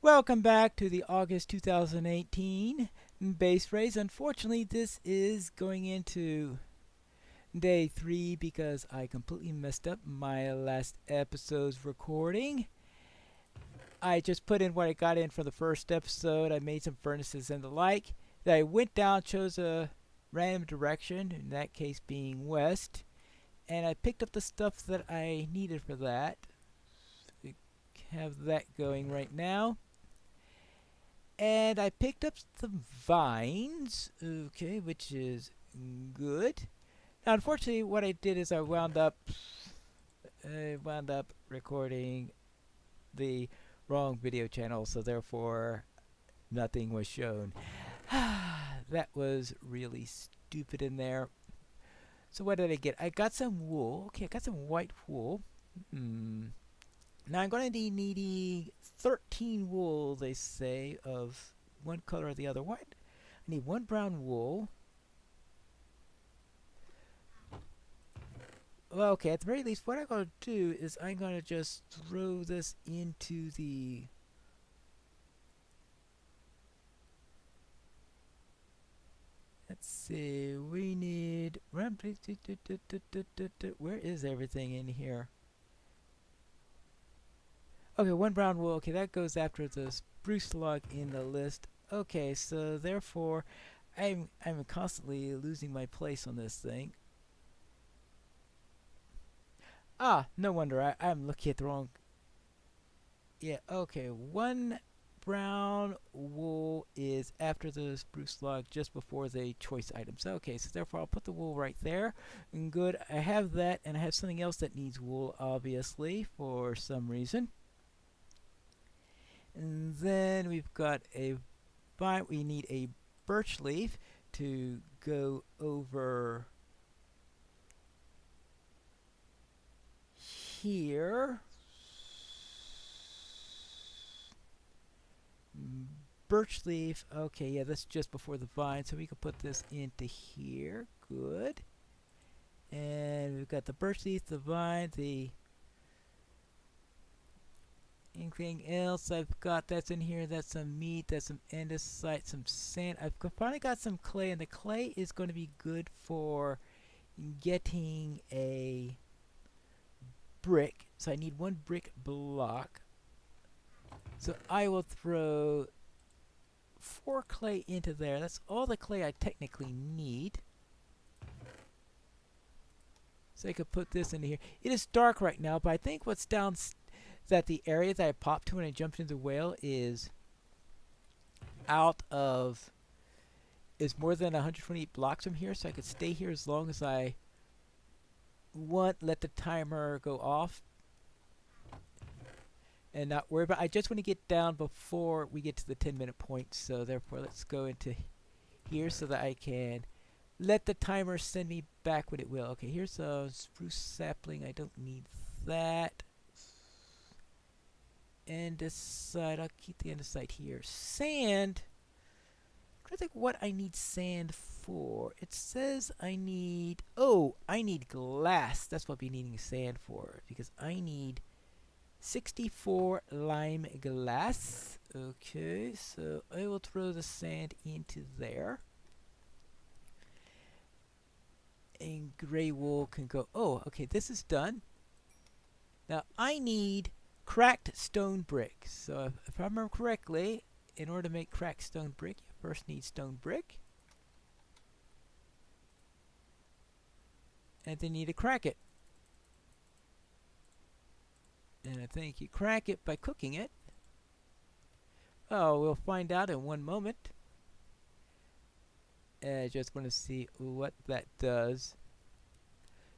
Welcome back to the August 2018 base race. Unfortunately, this is going into day 3 because I completely messed up my last episode's recording. I just put in what I got in for the first episode. I made some furnaces and the like. Then I went down, chose a random direction, in that case being west, and I picked up the stuff that I needed for that. We have that going right now. And I picked up some vines, okay, which is good. Now, unfortunately, what I did is I wound up recording the wrong video channel, so therefore nothing was shown. That was really stupid in there. So what did I get? I got some wool. Okay, I got some white wool. Now I'm going to be needing 13 wool, they say, of one color or the other. What? I need one brown wool. Well, okay, at the very least, what I'm going to do is I'm going to just throw this into the... Let's see, we need... Where is everything in here? Okay, one brown wool. Okay, that goes after the spruce log in the list. Okay, so therefore, I'm constantly losing my place on this thing. Ah, no wonder. I'm looking at the wrong... Yeah, okay. One brown wool is after the spruce log just before the choice items. Okay, so therefore I'll put the wool right there. And good. I have that, and I have something else that needs wool, obviously, for some reason. And then we've got a vine. We need a birch leaf to go over here. Birch leaf. Okay, yeah, that's just before the vine, so we can put this into here. Good. And we've got the birch leaf, the vine, the... Anything else I've got that's in here? That's some meat, that's some andesite, some sand. I've finally got some clay, and the clay is going to be good for getting a brick. So I need one brick block. So I will throw 4 clay into there. That's all the clay I technically need. So I could put this into here. It is dark right now, but I think what's down... that the area that I popped to when I jumped into the whale is more than 128 blocks from here, so I could stay here as long as I want, let the timer go off, and not worry about it. I just want to get down before we get to the 10-minute point, so therefore let's go into here so that I can let the timer send me back when it will. Okay, here's a spruce sapling. I don't need that. Andesite, I'll keep the andesite here. Sand, I'm trying to think what I need sand for. It says I need, I need glass. That's what I'll be needing sand for, because I need 64 lime glass. Okay, so I will throw the sand into there. And gray wool can go, okay, this is done. Now I need cracked stone brick. So if I remember correctly, in order to make cracked stone brick, you first need stone brick. And then you need to crack it. And I think you crack it by cooking it. Oh, we'll find out in one moment. I just want to see what that does.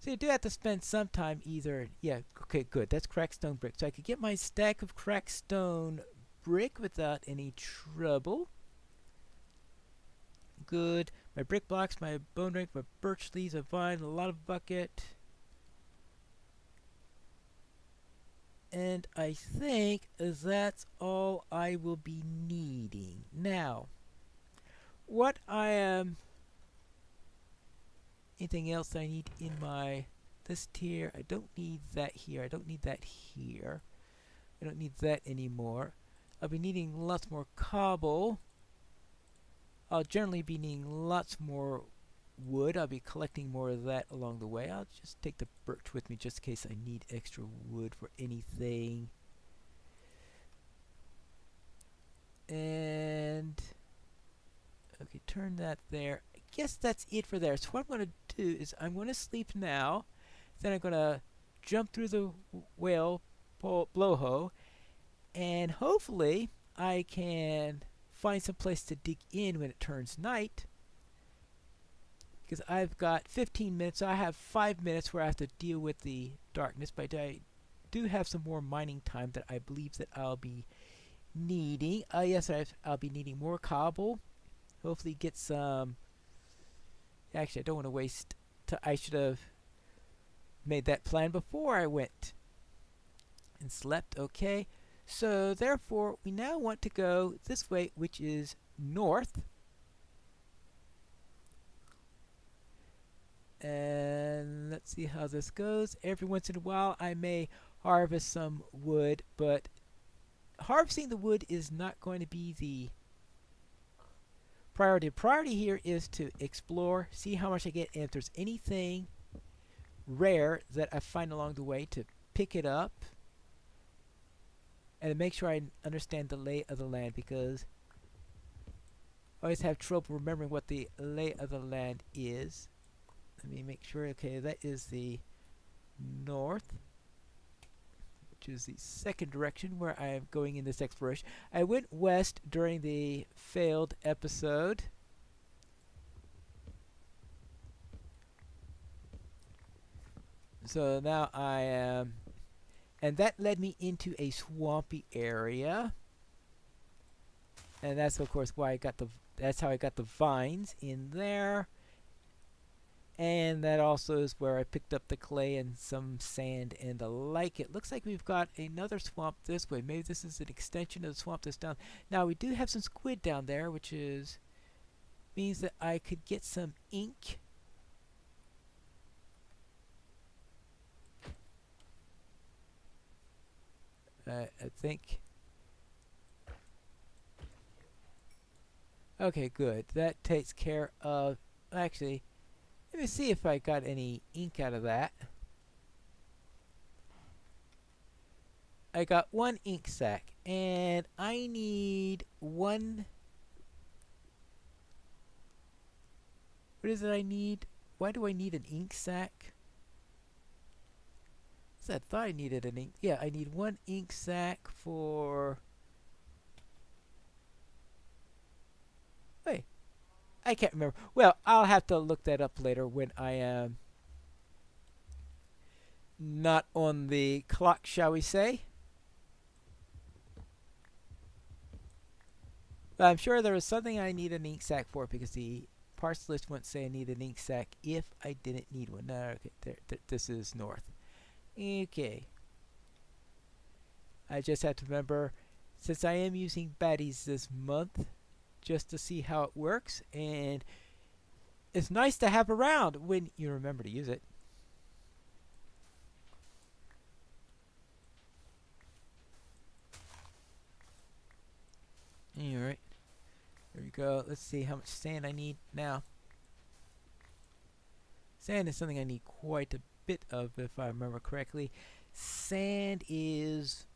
So you do have to spend some time either... Yeah, okay, good. That's cracked stone brick. So I could get my stack of cracked stone brick without any trouble. Good. My brick blocks, my bone brick, my birch leaves, a vine, a lot of bucket. And I think that's all I will be needing. Now, what I am... anything else I need in my this tier? I don't need that here. I don't need that here. I don't need that anymore. I'll be needing lots more cobble. I'll generally be needing lots more wood. I'll be collecting more of that along the way. I'll just take the birch with me just in case I need extra wood for anything. And okay, turn that there. I guess that's it for there. So what I'm going to do is I'm going to sleep now. Then I'm going to jump through the whale blowhole, and hopefully I can find some place to dig in when it turns night. Because I've got 15 minutes, so I have 5 minutes where I have to deal with the darkness. But I do have some more mining time that I believe that I'll be needing. Yes, I'll be needing more cobble. Hopefully get some. Actually, I don't want to waste. I should have made that plan before I went and slept. Okay, so therefore we now want to go this way, which is north. And let's see how this goes. Every once in a while I may harvest some wood, but harvesting the wood is not going to be the priority. Priority here is to explore, see how much I get, and if there's anything rare that I find along the way, to pick it up and to make sure I understand the lay of the land, because I always have trouble remembering what the lay of the land is. Let me make sure. Okay, that is the north, which is the second direction where I am going in this exploration. I went west during the failed episode. So now I am, and that led me into a swampy area. And that's of course why I got that's how I got the vines in there. And that also is where I picked up the clay and some sand and the like. It looks like we've got another swamp this way. Maybe this is an extension of the swamp that's down. Now we do have some squid down there, which means that I could get some ink. I think. Okay, good. That takes care of. Actually, let me see if I got any ink out of that. I got one ink sac, and I need one. What is it I need? Why do I need an ink sac? I thought I needed an ink. Yeah, I need one ink sac for. Wait, I can't remember. Well, I'll have to look that up later when I am not on the clock, shall we say. But I'm sure there was something I need an ink sac for, because the parts list wouldn't say I need an ink sac if I didn't need one. No, okay, this is north. Okay. I just have to remember, since I am using baddies this month, just to see how it works, and it's nice to have around when you remember to use it. Alright, there we go. Let's see how much sand I need now. Sand is something I need quite a bit of, if I remember correctly. Sand is...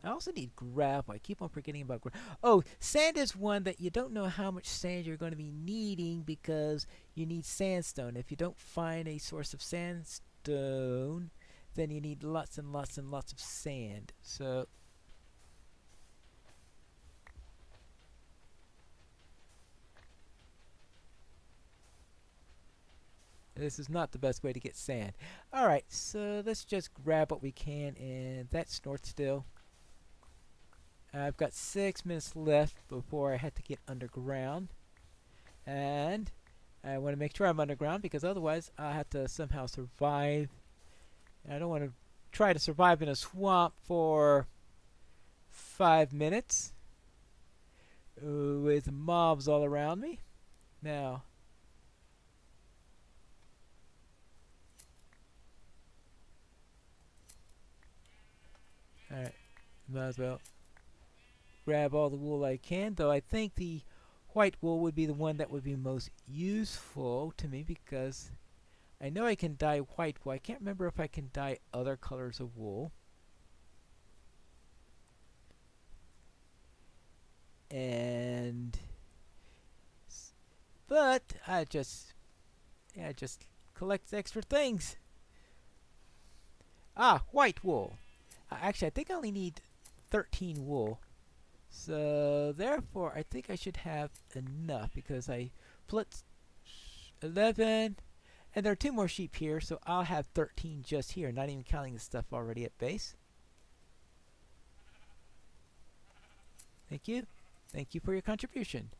I also need gravel. I keep on forgetting about gravel. Oh, sand is one that you don't know how much sand you're going to be needing, because you need sandstone. If you don't find a source of sandstone, then you need lots and lots and lots of sand. So this is not the best way to get sand. Alright, so let's just grab what we can, and that's north still. I've got 6 minutes left before I have to get underground. And I want to make sure I'm underground, because otherwise I'll have to somehow survive. And I don't want to try to survive in a swamp for 5 minutes with mobs all around me. Now, alright, might as well. grab all the wool I can, though I think the white wool would be the one that would be most useful to me because I know I can dye white wool. I can't remember if I can dye other colors of wool. But I just collect extra things. Ah, white wool. Actually, I think I only need 13 wool. So therefore, I think I should have enough because I put 11, and there are 2 more sheep here, so I'll have 13 just here, not even counting the stuff already at base. Thank you. Thank you for your contribution.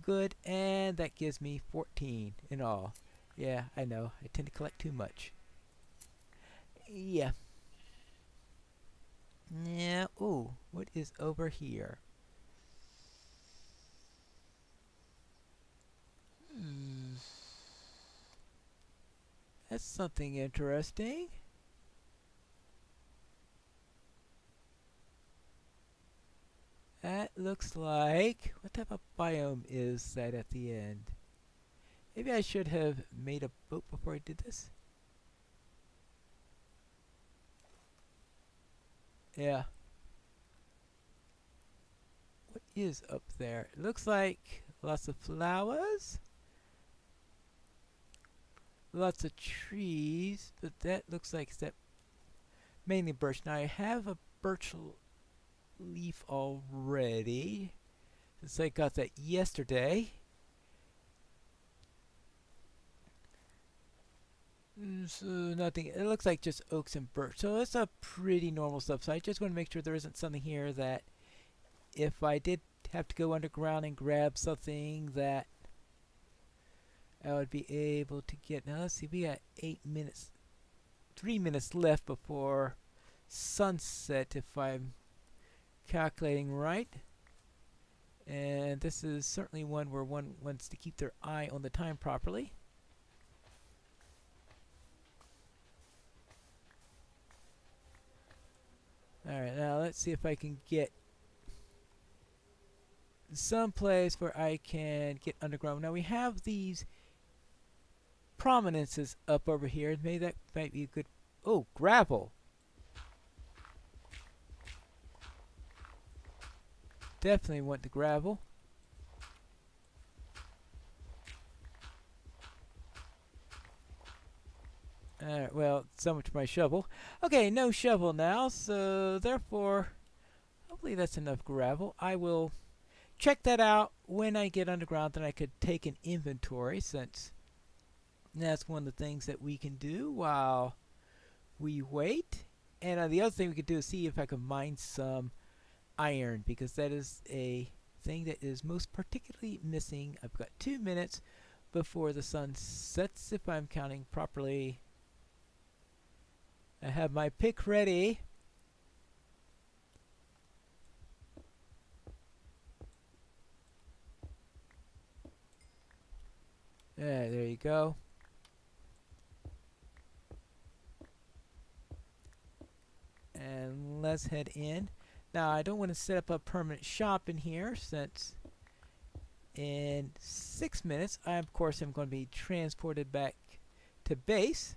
Good, and that gives me 14 in all. Yeah, I know. I tend to collect too much. Yeah. Yeah. Ooh, what is over here? Hmm. That's something interesting. That looks like... What type of biome is that at the end? Maybe I should have made a boat before I did this. Yeah. What is up there? It looks like lots of flowers. Lots of trees, but that looks like that mainly birch. Now I have a birch leaf already, since I got that yesterday. So nothing. It looks like just oaks and birch. So it's a pretty normal stuff. So I just want to make sure there isn't something here that if I did have to go underground and grab something that I would be able to get. Now let's see, we got 8 minutes, 3 minutes left before sunset if I'm calculating right. And this is certainly one where one wants to keep their eye on the time properly. Alright, now let's see if I can get some place where I can get underground. Now we have these prominences up over here. Maybe that might be a good... Oh, gravel! Definitely want the gravel. Alright, well, so much for my shovel. Okay, no shovel now, so therefore, hopefully that's enough gravel. I will check that out when I get underground, then I could take an inventory, since that's one of the things that we can do while we wait. And the other thing we could do is see if I can mine some iron, because that is a thing that is most particularly missing. I've got 2 minutes before the sun sets, if I'm counting properly. I have my pick ready. There you go. And let's head in. Now I don't want to set up a permanent shop in here, since in 6 minutes I of course am going to be transported back to base.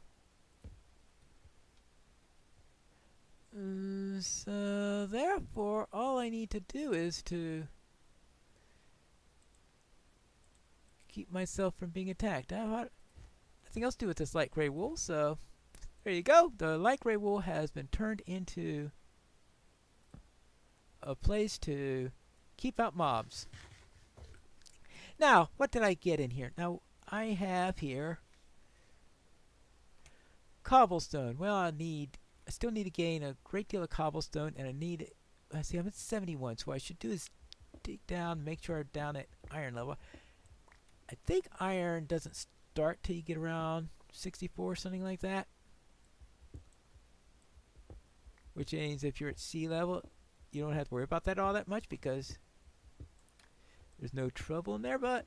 So therefore all I need to do is to keep myself from being attacked. I have nothing else to do with this light gray wool, so there you go. The light gray wool has been turned into a place to keep out mobs. Now, what did I get in here? Now, I have here cobblestone. Well, I still need to gain a great deal of cobblestone, and I see I'm at 71, so what I should do is dig down, make sure I'm down at iron level. I think iron doesn't start till you get around 64, something like that. Which means if you're at sea level, you don't have to worry about that all that much, because there's no trouble in there, but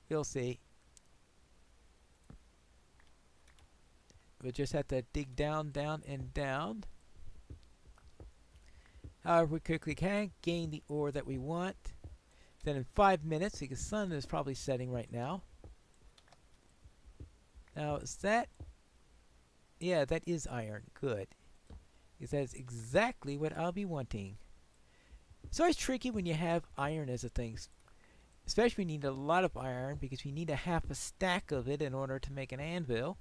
you'll see. We just have to dig down, down, and down. However, we quickly can gain the ore that we want. Then in 5 minutes, because the sun is probably setting right now. Now, is that... Yeah, that is iron. Good. Because that is exactly what I'll be wanting. It's always tricky when you have iron as a thing. Especially when you need a lot of iron, because we need a half a stack of it in order to make an anvil.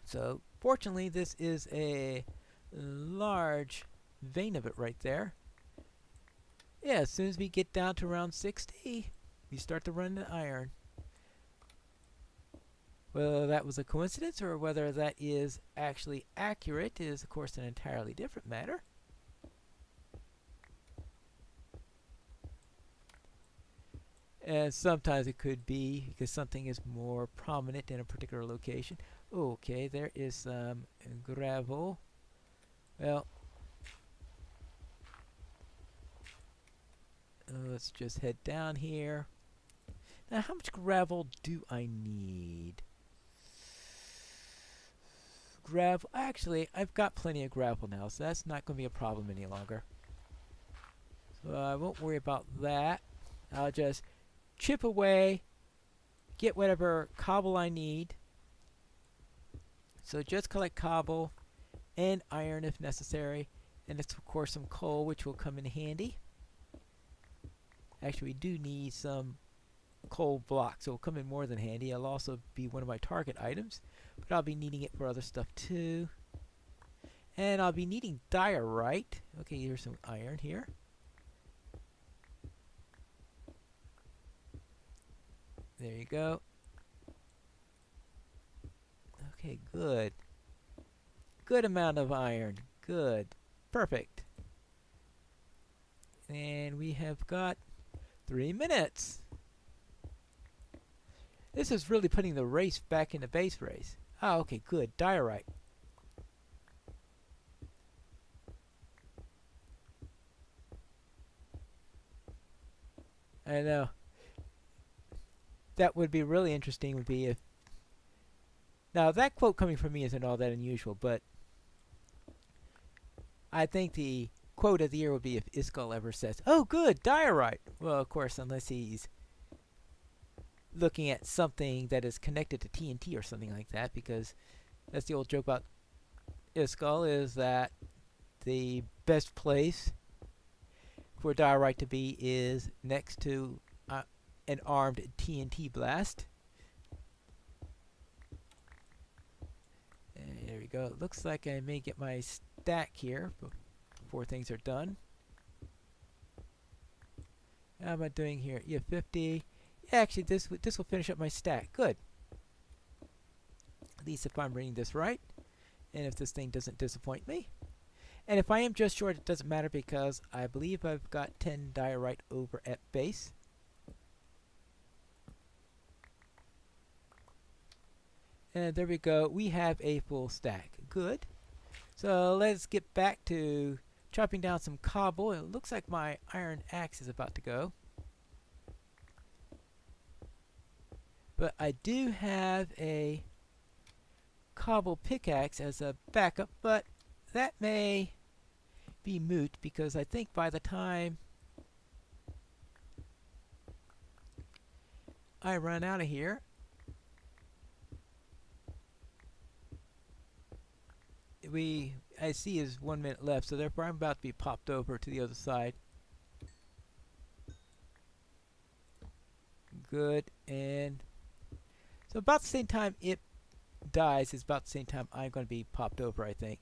So, fortunately, this is a large vein of it right there. Yeah, as soon as we get down to around 60, we start to run the iron. Whether that was a coincidence or whether that is actually accurate is, of course, an entirely different matter. And sometimes it could be because something is more prominent in a particular location. Okay, there is some gravel. Well, let's just head down here. Now, how much gravel do I need? Gravel. Actually, I've got plenty of gravel now, so that's not going to be a problem any longer. So I won't worry about that. I'll just chip away, get whatever cobble I need. So just collect cobble and iron if necessary. And it's, of course, some coal, which will come in handy. Actually, we do need some coal blocks, so it'll come in more than handy. It'll also be one of my target items, but I'll be needing it for other stuff too. And I'll be needing diorite. Okay, here's some iron here. There you go. Okay, good. Good amount of iron. Good. Perfect. And we have got 3 minutes. This is really putting the race back in the base race. Oh, okay, good. Diorite. I know. That would be really interesting would be if... Now, that quote coming from me isn't all that unusual, but I think the quote of the year would be if Iskall ever says, "Oh, good, diorite." Well, of course, unless he's looking at something that is connected to TNT or something like that, because that's the old joke about Iskall, is that the best place for diorite to be is next to an armed TNT blast. And there we go. It looks like I may get my stack here before things are done. How am I doing here? Yeah, 50. Yeah, actually, this will finish up my stack. Good. At least if I'm reading this right, and if this thing doesn't disappoint me. And if I am just short, it doesn't matter because I believe I've got 10 diorite over at base. And there we go. We have a full stack. Good. So let's get back to chopping down some cobble. It looks like my iron axe is about to go. But I do have a cobble pickaxe as a backup, but that may be moot because I think by the time I run out of here, I see is 1 minute left, so therefore I'm about to be popped over to the other side. Good, and so about the same time it dies is about the same time I'm going to be popped over, I think.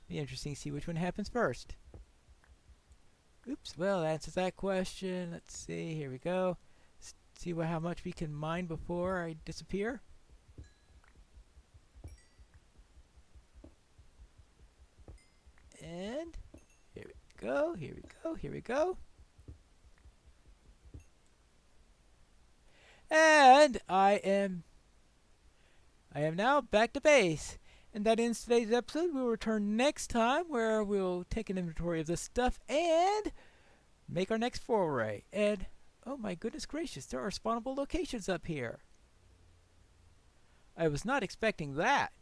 Be interesting to see which one happens first. Oops, well, that answers that question. Let's see, here we go. See how much we can mine before I disappear. And here we go, here we go, here we go. And I am now back to base. And that ends today's episode. We'll return next time where we'll take an inventory of this stuff and make our next foray. And oh my goodness gracious, there are spawnable locations up here. I was not expecting that.